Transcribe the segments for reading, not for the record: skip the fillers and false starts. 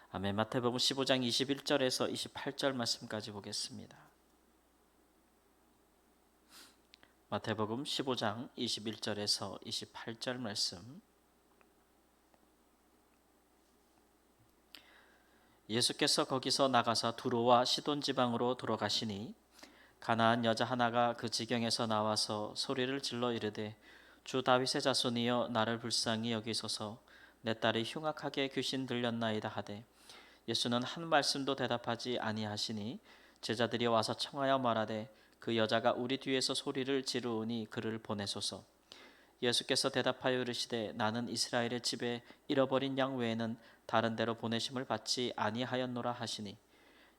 아멘. 마태복음 15장 21절에서 28절 말씀까지 보겠습니다. 마태복음 15장 21절에서 28절 말씀. 예수께서 거기서 나가사 두로와 시돈 지방으로 돌아가시니 가나안 여자 하나가 그 지경에서 나와서 소리를 질러 이르되 주 다윗의 자손이여 나를 불쌍히 여기소서. 내 딸이 흉악하게 귀신 들렸나이다 하되 예수는 한 말씀도 대답하지 아니하시니 제자들이 와서 청하여 말하되 그 여자가 우리 뒤에서 소리를 지르오니 그를 보내소서. 예수께서 대답하여 이르시되 나는 이스라엘의 집에 잃어버린 양 외에는 다른 데로 보내심을 받지 아니하였노라 하시니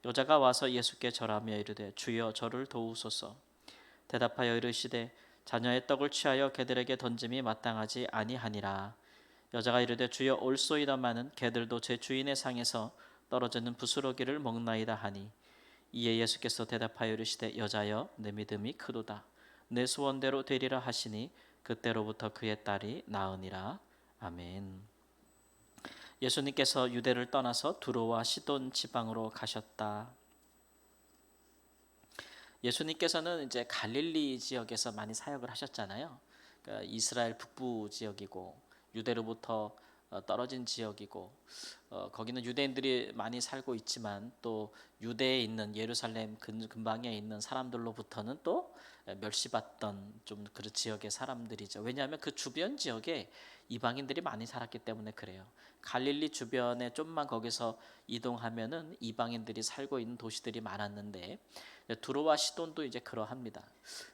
여자가 와서 예수께 절하며 이르되 주여 저를 도우소서. 대답하여 이르시되 자녀의 떡을 취하여 개들에게 던짐이 마땅하지 아니하니라. 여자가 이르되 주여 올소이다마는 개들도 제 주인의 상에서 떨어지는 부스러기를 먹나이다 하니 이에 예수께서 대답하여 이르시되 여자여 내 믿음이 크도다. 내 소원대로 되리라 하시니 그때로부터 그의 딸이 나으니라. 아멘. 예수님께서 유대를 떠나서 두로와 시돈 지방으로 가셨다. 예수님께서는 이제 갈릴리 지역에서 많이 사역을 하셨잖아요. 그러니까 이스라엘 북부 지역이고 유대로부터 떨어진 지역이고 거기는 유대인들이 많이 살고 있지만 또 유대에 있는 예루살렘 근방에 있는 사람들로부터는 또 멸시받던 좀 그런 지역의 사람들이죠. 왜냐하면 그 주변 지역에 이방인들이 많이 살았기 때문에 그래요. 갈릴리 주변에 좀만 거기서 이동하면은 이방인들이 살고 있는 도시들이 많았는데 두로와 시돈도 이제 그러합니다.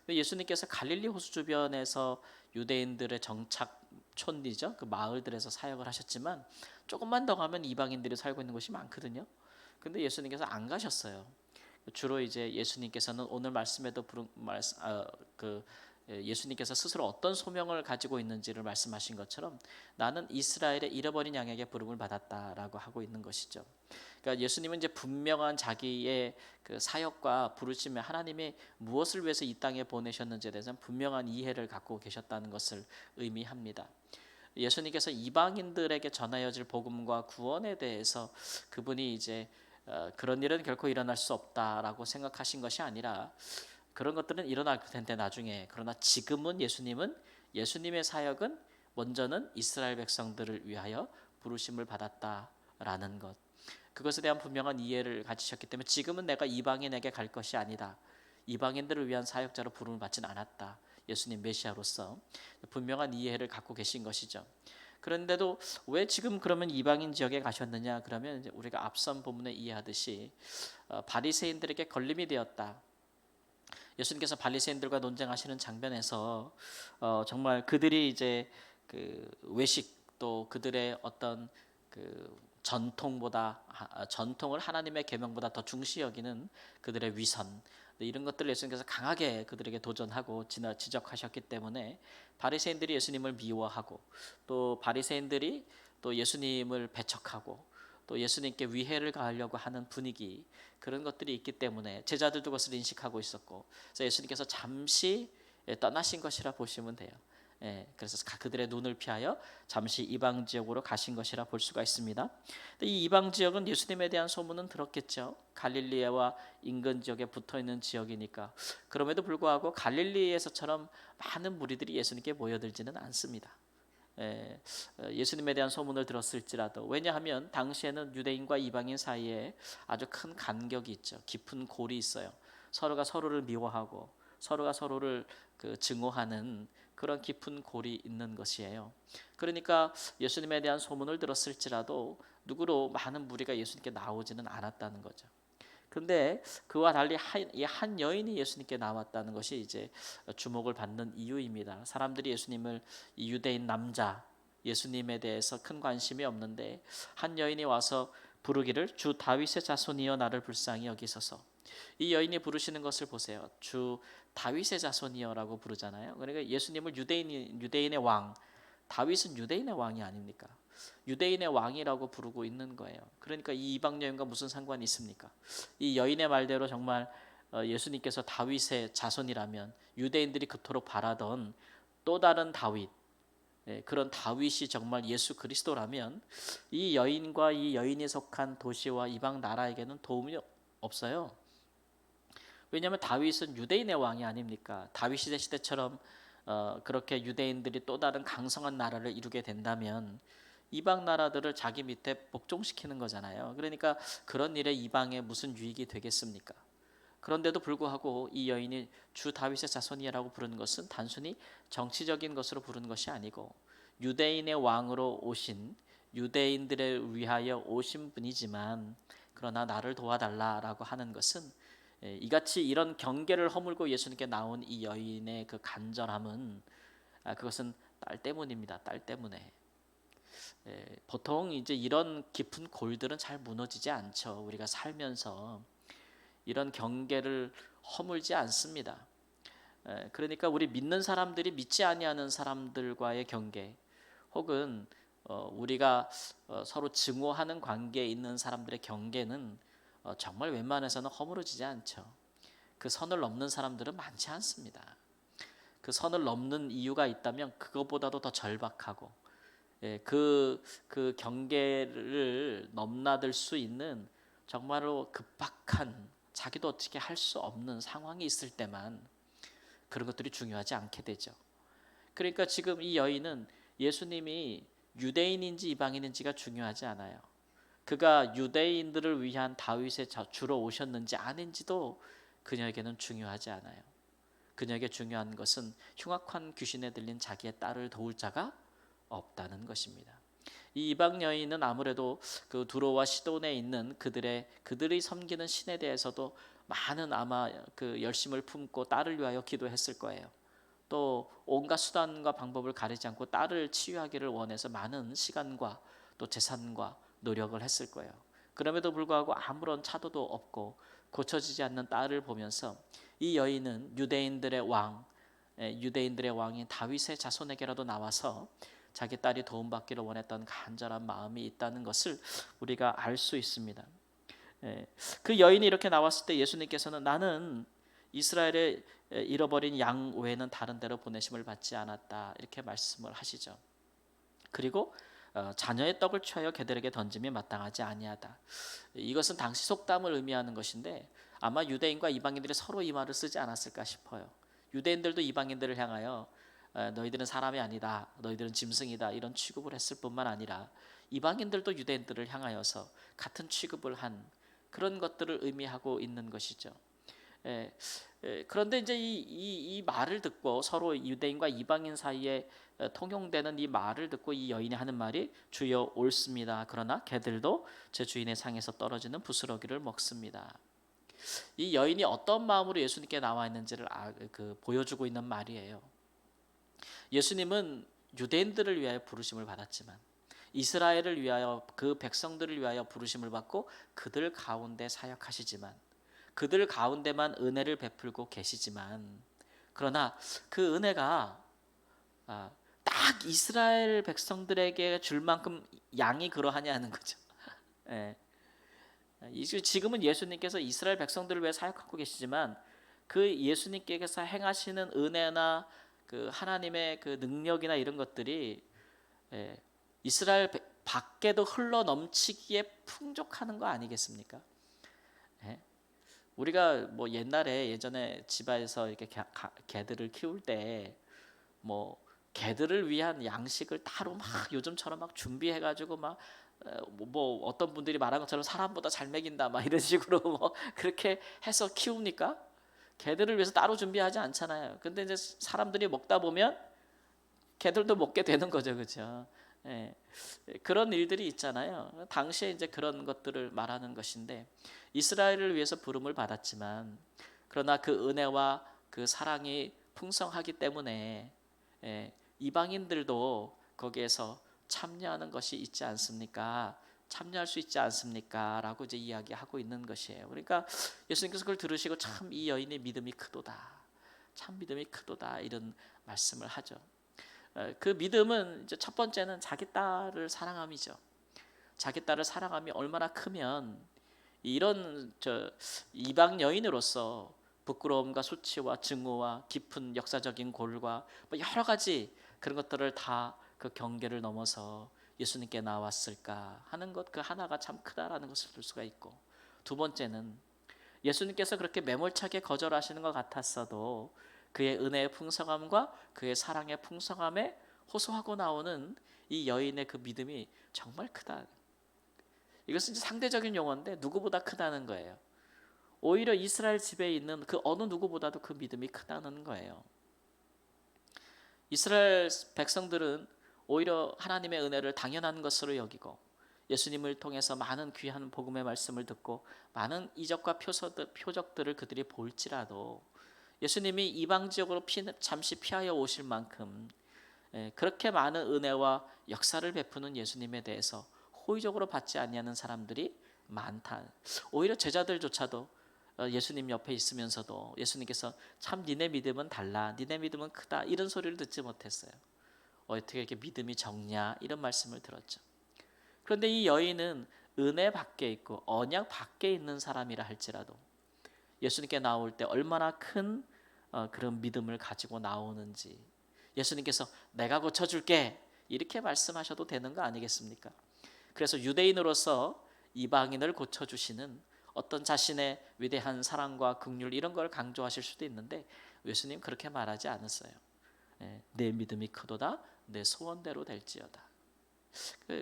예수님께서 갈릴리 호수 주변에서 유대인들의 정착촌이죠. 그 마을들에서 사역을 하셨지만 조금만 더 가면 이방인들이 살고 있는 곳이 많거든요. 근데 예수님께서 안 가셨어요. 주로 이제 예수님께서는 오늘 말씀에도 예수님께서 스스로 어떤 소명을 가지고 있는지를 말씀하신 것처럼 나는 이스라엘의 잃어버린 양에게 부름을 받았다라고 하고 있는 것이죠. 그러니까 예수님은 이제 분명한 자기의 그 사역과 부르심에 하나님이 무엇을 위해서 이 땅에 보내셨는지에 대해서는 분명한 이해를 갖고 계셨다는 것을 의미합니다. 예수님께서 이방인들에게 전하여질 복음과 구원에 대해서 그분이 이제 그런 일은 결코 일어날 수 없다라고 생각하신 것이 아니라 그런 것들은 일어날 텐데 나중에, 그러나 지금은 예수님의 사역은 먼저는 이스라엘 백성들을 위하여 부르심을 받았다라는 것, 그것에 대한 분명한 이해를 가지셨기 때문에 지금은 내가 이방인에게 갈 것이 아니다, 이방인들을 위한 사역자로 부름을 받지는 않았다, 예수님 메시아로서 분명한 이해를 갖고 계신 것이죠. 그런데도 왜 지금 그러면 이방인 지역에 가셨느냐? 그러면 이제 우리가 앞선 본문에 이해하듯이 바리새인들에게 걸림이 되었다. 예수님께서 바리새인들과 논쟁하시는 장면에서 정말 그들이 이제 그 외식 또 그들의 어떤 그 전통을 하나님의 계명보다 더 중시 여기는 그들의 위선, 이런 것들을 예수님께서 강하게 그들에게 도전하고 지적하셨기 때문에 바리새인들이 예수님을 미워하고 또 바리새인들이 또 예수님을 배척하고 또 예수님께 위해를 가하려고 하는 분위기, 그런 것들이 있기 때문에 제자들도 그것을 인식하고 있었고, 그래서 예수님께서 잠시 떠나신 것이라 보시면 돼요. 그래서 그들의 눈을 피하여 잠시 이방 지역으로 가신 것이라 볼 수가 있습니다. 이 이방 지역은 예수님에 대한 소문은 들었겠죠. 갈릴리와 인근 지역에 붙어 있는 지역이니까. 그럼에도 불구하고 갈릴리에서처럼 많은 무리들이 예수님께 모여들지는 않습니다. 예수님에 대한 소문을 들었을지라도, 왜냐하면 당시에는 유대인과 이방인 사이에 아주 큰 간격이 있죠. 깊은 골이 있어요. 서로가 서로를 미워하고 서로가 서로를 증오하는 그런 깊은 골이 있는 것이에요. 그러니까 예수님에 대한 소문을 들었을지라도 누구로 많은 무리가 예수님께 나오지는 않았다는 거죠. 근데 그와 달리 한 여인이 예수님께 나왔다는 것이 이제 주목을 받는 이유입니다. 사람들이 예수님을, 이 유대인 남자 예수님에 대해서 큰 관심이 없는데 한 여인이 와서 부르기를 주 다윗의 자손이여 나를 불쌍히 여기소서. 이 여인이 부르시는 것을 보세요. 주 다윗의 자손이여라고 부르잖아요. 그러니까 예수님을 유대인의 왕, 다윗은 유대인의 왕이 아닙니까? 유대인의 왕이라고 부르고 있는 거예요. 그러니까 이 이방 여인과 무슨 상관이 있습니까? 이 여인의 말대로 정말 예수님께서 다윗의 자손이라면 유대인들이 그토록 바라던 또 다른 다윗, 그런 다윗이 정말 예수 그리스도라면 이 여인과 이 여인이 속한 도시와 이방 나라에게는 도움이 없어요. 왜냐하면 다윗은 유대인의 왕이 아닙니까? 다윗 시대처럼 그렇게 유대인들이 또 다른 강성한 나라를 이루게 된다면 이방 나라들을 자기 밑에 복종시키는 거잖아요. 그러니까 그런 일에 이방에 무슨 유익이 되겠습니까? 그런데도 불구하고 이 여인이 주 다윗의 자손이라고 부르는 것은 단순히 정치적인 것으로 부르는 것이 아니고 유대인의 왕으로 오신, 유대인들을 위하여 오신 분이지만 그러나 나를 도와달라라고 하는 것은 이같이 이런 경계를 허물고 예수님께 나온 이 여인의 그 간절함은 그것은 딸 때문입니다. 딸 때문에. 보통 이제 이런 깊은 골들은 잘 무너지지 않죠. 우리가 살면서 이런 경계를 허물지 않습니다. 그러니까 우리 믿는 사람들이 믿지 아니하는 사람들과의 경계, 혹은 우리가 서로 증오하는 관계에 있는 사람들의 경계는 정말 웬만해서는 허물어지지 않죠. 그 선을 넘는 사람들은 많지 않습니다. 그 선을 넘는 이유가 있다면 그것보다도 더 절박하고 그 경계를 넘나들 수 있는 정말로 급박한, 자기도 어떻게 할 수 없는 상황이 있을 때만 그런 것들이 중요하지 않게 되죠. 그러니까 지금 이 여인은 예수님이 유대인인지 이방인인지가 중요하지 않아요. 그가 유대인들을 위한 다윗의 주로 오셨는지 아닌지도 그녀에게는 중요하지 않아요. 그녀에게 중요한 것은 흉악한 귀신에 들린 자기의 딸을 도울 자가 없다는 것입니다. 이 이방 여인은 아무래도 그 두로와 시돈에 있는 그들이 섬기는 신에 대해서도 많은 아마 그 열심을 품고 딸을 위하여 기도했을 거예요. 또 온갖 수단과 방법을 가리지 않고 딸을 치유하기를 원해서 많은 시간과 또 재산과 노력을 했을 거예요. 그럼에도 불구하고 아무런 차도도 없고 고쳐지지 않는 딸을 보면서 이 여인은 유대인들의 왕인 다윗의 자손에게라도 나와서 자기 딸이 도움받기를 원했던 간절한 마음이 있다는 것을 우리가 알 수 있습니다. 그 여인이 이렇게 나왔을 때 예수님께서는 나는 이스라엘의 잃어버린 양 외에는 다른 데로 보내심을 받지 않았다, 이렇게 말씀을 하시죠. 그리고 자녀의 떡을 취하여 개들에게 던짐이 마땅하지 아니하다. 이것은 당시 속담을 의미하는 것인데 아마 유대인과 이방인들이 서로 이 말을 쓰지 않았을까 싶어요. 유대인들도 이방인들을 향하여 너희들은 사람이 아니다, 너희들은 짐승이다, 이런 취급을 했을 뿐만 아니라 이방인들도 유대인들을 향하여서 같은 취급을 한 그런 것들을 의미하고 있는 것이죠. 그런데 이제 이 말을 듣고 서로 유대인과 이방인 사이에 통용되는 이 말을 듣고 이 여인이 하는 말이 주여 옳습니다. 그러나 개들도 제 주인의 상에서 떨어지는 부스러기를 먹습니다. 이 여인이 어떤 마음으로 예수님께 나와 있는지를 보여주고 있는 말이에요. 예수님은 유대인들을 위하여 부르심을 받았지만 이스라엘을 위하여, 그 백성들을 위하여 부르심을 받고 그들 가운데 사역하시지만, 그들 가운데만 은혜를 베풀고 계시지만, 그러나 그 은혜가 딱 이스라엘 백성들에게 줄 만큼 양이 그러하냐는 거죠. 예. 지금은 예수님께서 이스라엘 백성들을 위해 사역하고 계시지만 그 예수님께서 행하시는 은혜나 그 하나님의 그 능력이나 이런 것들이 이스라엘 밖에도 흘러 넘치기에 풍족하는 거 아니겠습니까? 우리가 뭐 예전에 집에서 이렇게 개들을 키울 때 뭐 개들을 위한 양식을 따로 막 요즘처럼 막 준비해가지고 막 뭐 어떤 분들이 말한 것처럼 사람보다 잘 먹인다 막 이런 식으로 뭐 그렇게 해서 키웁니까? 개들을 위해서 따로 준비하지 않잖아요. 근데 이제 사람들이 먹다 보면 개들도 먹게 되는 거죠, 그렇죠? 그런 일들이 있잖아요. 당시에 이제 그런 것들을 말하는 것인데 이스라엘을 위해서 부름을 받았지만 그러나 그 은혜와 그 사랑이 풍성하기 때문에 이방인들도 거기에서 참여하는 것이 있지 않습니까? 참여할 수 있지 않습니까? 라고 이제 이야기하고 있는 것이에요. 그러니까 예수님께서 그걸 들으시고 참 이 여인의 믿음이 크도다, 참 믿음이 크도다, 이런 말씀을 하죠. 그 믿음은 이제 첫 번째는 자기 딸을 사랑함이죠. 자기 딸을 사랑함이 얼마나 크면 이런 이방 여인으로서 부끄러움과 수치와 증오와 깊은 역사적인 골과 뭐 여러 가지 그런 것들을 다 그 경계를 넘어서 예수님께 나왔을까 하는 것, 그 하나가 참 크다라는 것을 볼 수가 있고, 두 번째는 예수님께서 그렇게 매몰차게 거절하시는 것 같았어도 그의 은혜의 풍성함과 그의 사랑의 풍성함에 호소하고 나오는 이 여인의 그 믿음이 정말 크다. 이것은 이제 상대적인 용어인데 누구보다 크다는 거예요. 오히려 이스라엘 집에 있는 그 어느 누구보다도 그 믿음이 크다는 거예요. 이스라엘 백성들은 오히려 하나님의 은혜를 당연한 것으로 여기고 예수님을 통해서 많은 귀한 복음의 말씀을 듣고 많은 이적과 표적들을 그들이 볼지라도 예수님이 이방 지역으로 잠시 피하여 오실 만큼 그렇게 많은 은혜와 역사를 베푸는 예수님에 대해서 호의적으로 받지 아니하는 사람들이 많다. 오히려 제자들조차도 예수님 옆에 있으면서도 예수님께서 참 니네 믿음은 달라, 니네 믿음은 크다 이런 소리를 듣지 못했어요. 어떻게 이렇게 믿음이 적냐 이런 말씀을 들었죠. 그런데 이 여인은 은혜 밖에 있고 언약 밖에 있는 사람이라 할지라도 예수님께 나올 때 얼마나 큰 그런 믿음을 가지고 나오는지, 예수님께서 내가 고쳐줄게 이렇게 말씀하셔도 되는 거 아니겠습니까? 그래서 유대인으로서 이방인을 고쳐주시는 어떤 자신의 위대한 사랑과 긍휼 이런 걸 강조하실 수도 있는데 예수님 그렇게 말하지 않았어요. 내 믿음이 크도다 내 소원대로 될지어다.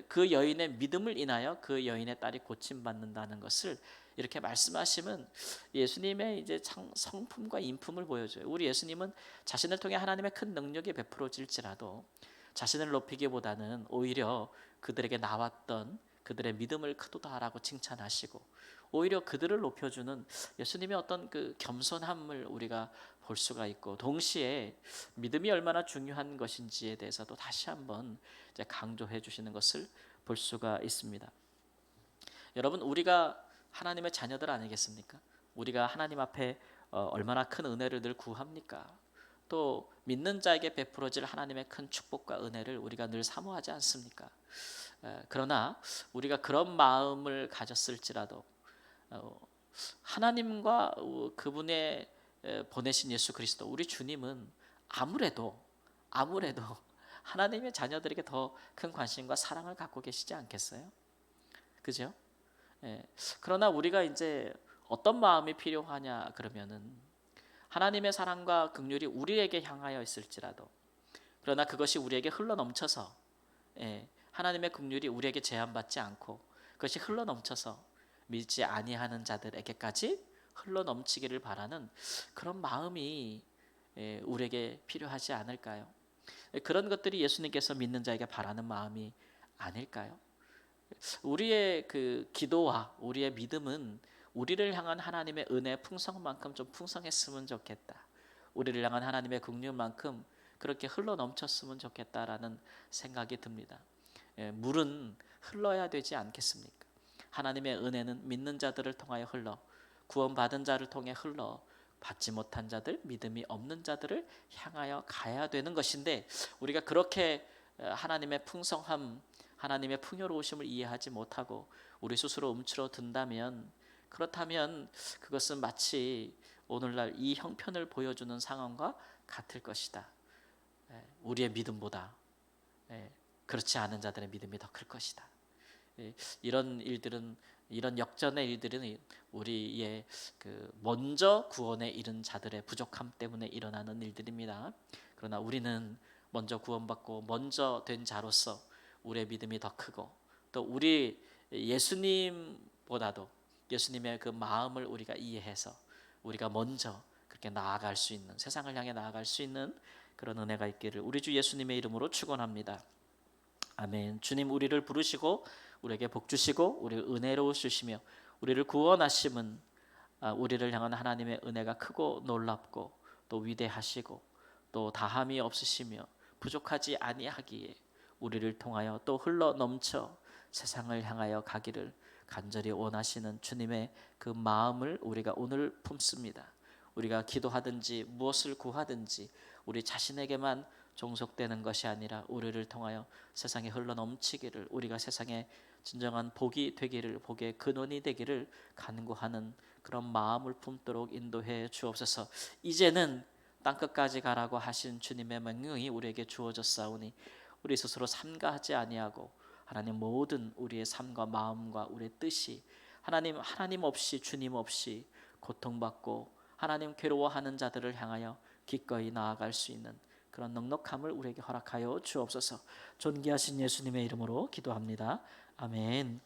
그 여인의 믿음을 인하여 그 여인의 딸이 고침받는다는 것을 이렇게 말씀하시면 예수님의 이제 성품과 인품을 보여줘요. 우리 예수님은 자신을 통해 하나님의 큰 능력이 베풀어질지라도 자신을 높이기보다는 오히려 그들에게 나왔던 그들의 믿음을 크도다라고 칭찬하시고 오히려 그들을 높여주는 예수님의 어떤 그 겸손함을 우리가 볼 수가 있고, 동시에 믿음이 얼마나 중요한 것인지에 대해서도 다시 한번 이제 강조해 주시는 것을 볼 수가 있습니다. 여러분, 우리가 하나님의 자녀들 아니겠습니까? 우리가 하나님 앞에 얼마나 큰 은혜를 늘 구합니까? 또 믿는 자에게 베풀어질 하나님의 큰 축복과 은혜를 우리가 늘 사모하지 않습니까? 그러나 우리가 그런 마음을 가졌을지라도 하나님과 그분의 보내신 예수 그리스도 우리 주님은 아무래도 하나님의 자녀들에게 더 큰 관심과 사랑을 갖고 계시지 않겠어요? 그죠? 그러나 우리가 이제 어떤 마음이 필요하냐 그러면은 하나님의 사랑과 긍휼이 우리에게 향하여 있을지라도, 그러나 그것이 우리에게 흘러 넘쳐서 하나님의 긍휼이 우리에게 제한받지 않고 그것이 흘러 넘쳐서 믿지 아니하는 자들에게까지 흘러 넘치기를 바라는 그런 마음이 우리에게 필요하지 않을까요? 그런 것들이 예수님께서 믿는 자에게 바라는 마음이 아닐까요? 우리의 그 기도와 우리의 믿음은 우리를 향한 하나님의 은혜 풍성만큼 좀 풍성했으면 좋겠다. 우리를 향한 하나님의 긍휼만큼 그렇게 흘러 넘쳤으면 좋겠다라는 생각이 듭니다. 물은 흘러야 되지 않겠습니까? 하나님의 은혜는 믿는 자들을 통하여 흘러 구원받은 자를 통해 흘러 받지 못한 자들, 믿음이 없는 자들을 향하여 가야 되는 것인데 우리가 그렇게 하나님의 풍성함, 하나님의 풍요로우심을 이해하지 못하고 우리 스스로 움츠러든다면, 그렇다면 그것은 마치 오늘날 이 형편을 보여주는 상황과 같을 것이다. 우리의 믿음보다 그렇지 않은 자들의 믿음이 더 클 것이다. 이런 일들은, 이런 역전의 일들은 우리의 그 먼저 구원에 이른 자들의 부족함 때문에 일어나는 일들입니다. 그러나 우리는 먼저 구원받고 먼저 된 자로서 우리의 믿음이 더 크고 또 우리 예수님보다도 예수님의 그 마음을 우리가 이해해서 우리가 먼저 그렇게 나아갈 수 있는, 세상을 향해 나아갈 수 있는 그런 은혜가 있기를 우리 주 예수님의 이름으로 축원합니다. 아멘. 주님, 우리를 부르시고 우리에게 복 주시고 우리를 은혜로우시며 우리를 구원하심은 우리를 향한 하나님의 은혜가 크고 놀랍고 또 위대하시고 또 다함이 없으시며 부족하지 아니하기에 우리를 통하여 또 흘러 넘쳐 세상을 향하여 가기를 간절히 원하시는 주님의 그 마음을 우리가 오늘 품습니다. 우리가 기도하든지 무엇을 구하든지 우리 자신에게만 종속되는 것이 아니라 우리를 통하여 세상에 흘러 넘치기를, 우리가 세상에 진정한 복이 되기를, 복의 근원이 되기를 간구하는 그런 마음을 품도록 인도해 주옵소서. 이제는 땅끝까지 가라고 하신 주님의 명령이 우리에게 주어졌사오니 우리 스스로 삼가하지 아니하고 하나님 모든 우리의 삶과 마음과 우리의 뜻이 하나님 없이 주님 없이 고통받고 하나님 괴로워하는 자들을 향하여 기꺼이 나아갈 수 있는 그런 넉넉함을 우리에게 허락하여 주옵소서. 존귀하신 예수님의 이름으로 기도합니다. 아멘.